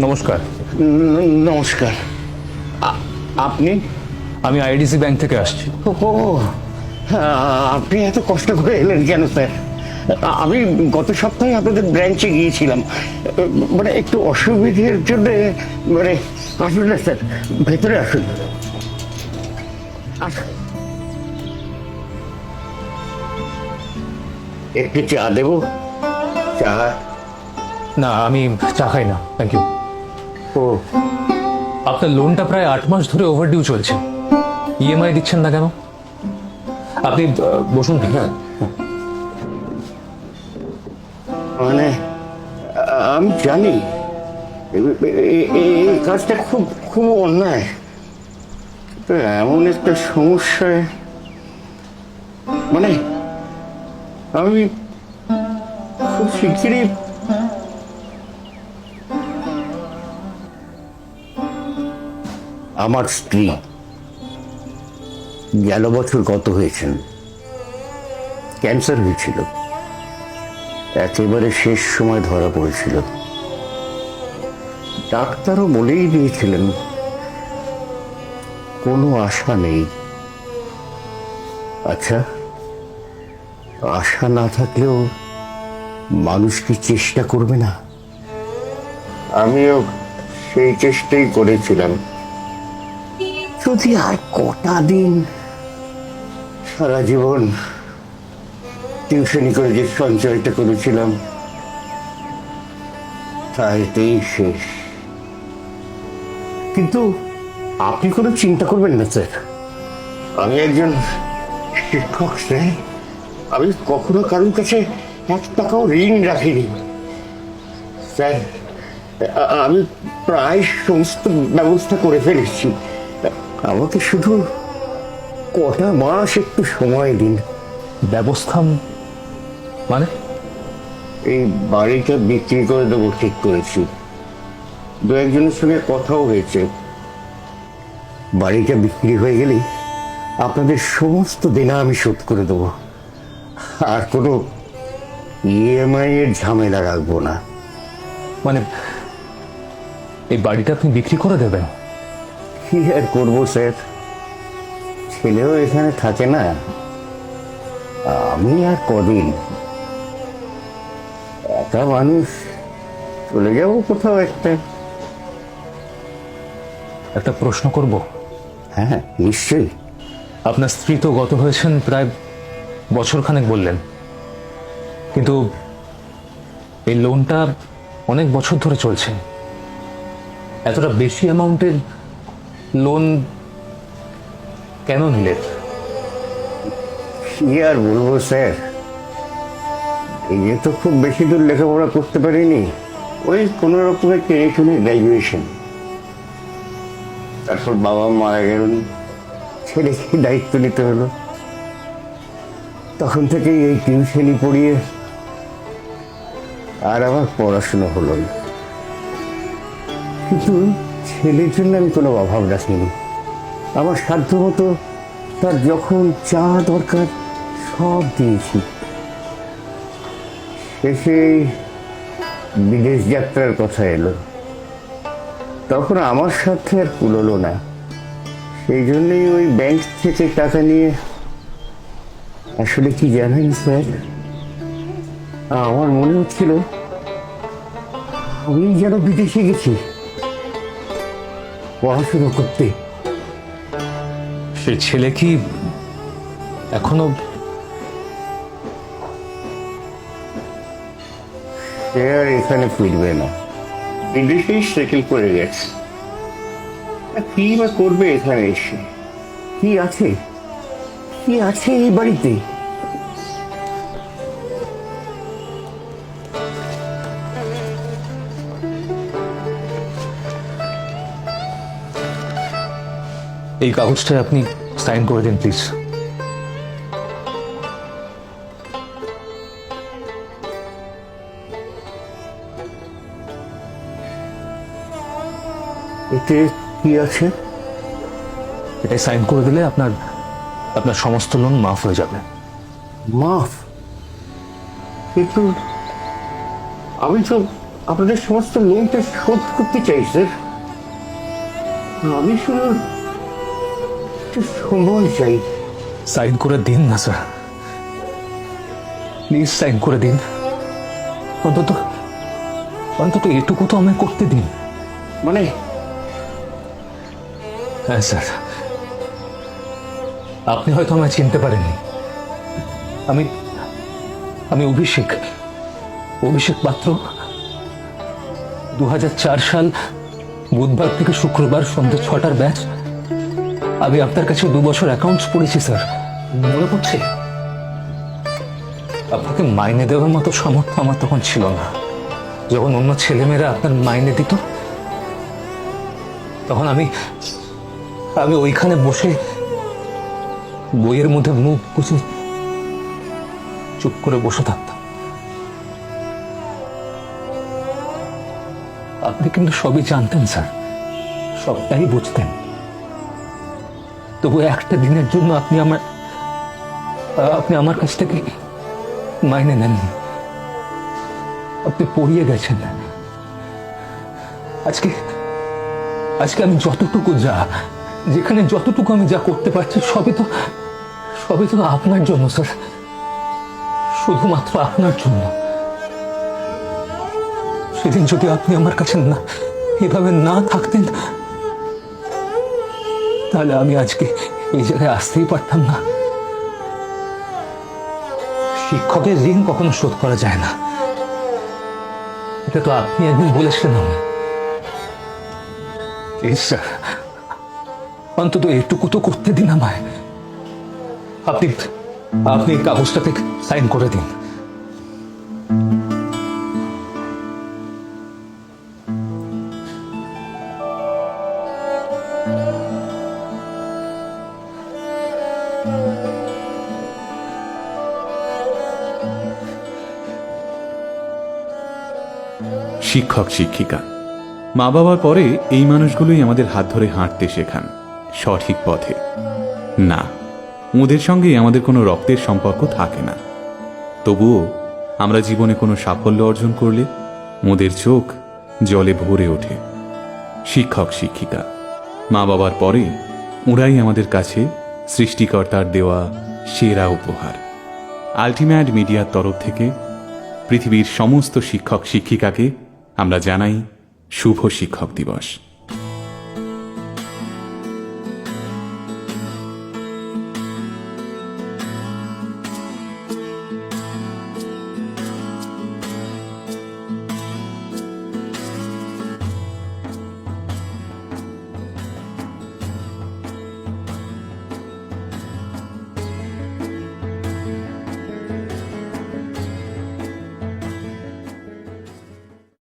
নমস্কার। নমস্কার। আপনি? আমি আইডিসি ব্যাংক থেকে আসছি। ও, আপনি এত কষ্ট করে এলেন কেন স্যার? আমি গত সপ্তাহে আপনাদের ব্রাঞ্চে গিয়েছিলাম, মানে একটু অসুবিধের জন্য। মানে আসুন না স্যার, ভেতরে আসুন। একটু চা দেবো? চা? না, আমি চা খাই না, থ্যাংক ইউ। ও, আপনার লোনটা প্রায় 8 মাস ধরে ওভারডিউ চলছে, ইএমআই দিচ্ছেন না কেন? আপনি বসুন। হ্যাঁ, মানে আমি জানি এই কাজটা খুব খুব অন্যায়, তো এমন একটা সমস্যায় মানে আমি খুব শিগগিরই আমার স্ত্রী গেল বছর গত হয়েছেন, ক্যান্সার হয়েছিল, একেবারে শেষ সময় ধরা পড়েছিল। ডাক্তারও বলেই দিয়েছিলেন কোনো আশা নেই। আচ্ছা, আশা না থাকলেও মানুষ কি চেষ্টা করবে না? আমিও সেই চেষ্টাই করেছিলাম। যদি আর কটা দিন, সারা জীবন টিউশনি করে যে সঞ্চয়টা করেছিলাম তা এতেই শেষ। কিন্তু আপনি কোনো চিন্তা করবেন না স্যার, আমি একজন শিক্ষক স্যার। আমি কখনো কারোর কাছে 1 টাকাও ঋণ রাখিনি স্যার। আমি প্রায় সমস্ত ব্যবস্থা করে ফেলেছি, আমাকে শুধু কটা মাস একটু সময় দিন। ব্যবস্থা মানে? এই বাড়িটা বিক্রি করে দেবো ঠিক করেছি, 2-1 জনের সঙ্গে কথাও হয়েছে। বাড়িটা বিক্রি হয়ে গেলেই আপনাদের সমস্ত দেনা আমি শোধ করে দেবো, আর কোনো ইএমআই এর ঝামেলা রাখবো না। মানে এই বাড়িটা আপনি বিক্রি করে দেবেন? কি আর করবো স্যার, ছেলেও এখানে থাকে না, আমি আর কদিন একা মানুষ, চলে যাবো কোথাও একটা। একটা প্রশ্ন করব? হ্যাঁ, নিশ্চয়ই। আপনার স্ত্রী তো গত হয়েছেন প্রায় বছরখানেক বললেন, কিন্তু এই লোনটা অনেক বছর ধরে চলছে। এতটা বেশি অ্যামাউন্টের লোন কেন নিলেন? কি আর বলবো স্যার, এই যে তো খুব বেশি দূর লেখাপড়া করতে পারিনি, ওই কোনো রকমের টেনে টুনে গ্র্যাজুয়েশন। তারপর বাবা মারা গেলেন, ছেলেকে দায়িত্ব নিতে হলো, তখন থেকেই এই টিউশনি পড়িয়ে আর আমার পড়াশোনা হলো না। কিন্তু ছেলের জন্য আমি কোনো অভাব রাখিনি, আমার সাধ্য মতো তার যখন যা দরকার সব দিয়েছি। শেষে বিদেশ যাত্রার কথা এলো, তখন আমার সাথে আর কুলোলো না, সেই জন্যই ওই ব্যাংক থেকে টাকা নিয়ে। আসলে কি জানেন স্যার, আমার মনে হচ্ছিল আমি যেন বিদেশে গেছি পড়াশোনা করতে। সেই ছেলে কি এখনো? সে আর এখানে ফিরবে না, বিদেশেই সেটেল করে গেছে। কি বা করবে এখানে এসে? কি আছে, কি আছে এই বাড়িতে? এই কাগজটায় আপনি সাইন করে দিন প্লিজ। এতে কি আছে? এটাই সাইন করে দিলে আপনার আপনার সমস্ত লোন মাফ হয়ে যাবে। মাফ? কিন্তু আমি তো আপনাদের সমস্ত লোনটা শোধ করতে চাই স্যার। আমি শুধু একটু সময় চাই। সাইন করে দিন না স্যার, প্লিজ সাইন করে দিন। অন্তত অন্তত এটুকু তো আমায় করতে দিন। মানে হ্যাঁ স্যার, আপনি হয়তো আমায় চিনতে পারেননি। আমি আমি অভিষেক অভিষেক পাত্র। 2004 সাল বুধবার থেকে শুক্রবার সন্ধ্যে 6টার ব্যাচ। আমি আপনার কাছে 2 বছর অ্যাকাউন্টস পড়েছি স্যার, মনে পড়ছে? আপনাকে মাইনে দেওয়ার মতো সামর্থ্য আমার তখন ছিল না। যখন অন্য ছেলেমেয়েরা আপনার মাইনে দিত, তখন আমি ওইখানে বসে বইয়ের মধ্যে মুখ গুজে চুপ করে বসে থাকতাম। আপনি কিন্তু সবই জানতেন স্যার, সবটাই বুঝতেন। তবু একটা দিনের জন্য আপনি আমার কাছ থেকে মাইনে নেননি। আপনি পড়িয়ে গেছেন। আজকে আমি যতটুকু যেখানে যতটুকু আমি যা করতে পারছি সবই তো আপনার জন্য স্যার, শুধুমাত্র আপনার জন্য। সেদিন যদি আপনি আমার কাছে না এভাবে না থাকতেন, তাহলে আমি আজকে এই জায়গায় আসতেই পারতাম না। শিক্ষকের ঋণ কখনো শোধ করা যায় না, এটা তো আপনি একদিন বলেছেন। আমি স্যার, অন্তত এটুকু তো করতে দিন আমায়। আপনি এই কাগজটাতে সাইন করে দিন। শিক্ষক শিক্ষিকা, মা বাবার পরে এই মানুষগুলোই আমাদের হাত ধরে হাঁটতে শেখান সঠিক পথে। না, ওদের সঙ্গে আমাদের কোনো রক্তের সম্পর্ক থাকে না। তবুও আমরা জীবনে কোনো সাফল্য অর্জন করলে ওদের চোখ জলে ভরে ওঠে। শিক্ষক শিক্ষিকা, মা বাবার পরে ওরাই আমাদের কাছে সৃষ্টিকর্তার দেওয়া সেরা উপহার। আল্টিমেট মিডিয়ার তরফ থেকে পৃথিবীর সমস্ত শিক্ষক শিক্ষিকাকে আমরা জানাই শুভ শিক্ষক দিবস।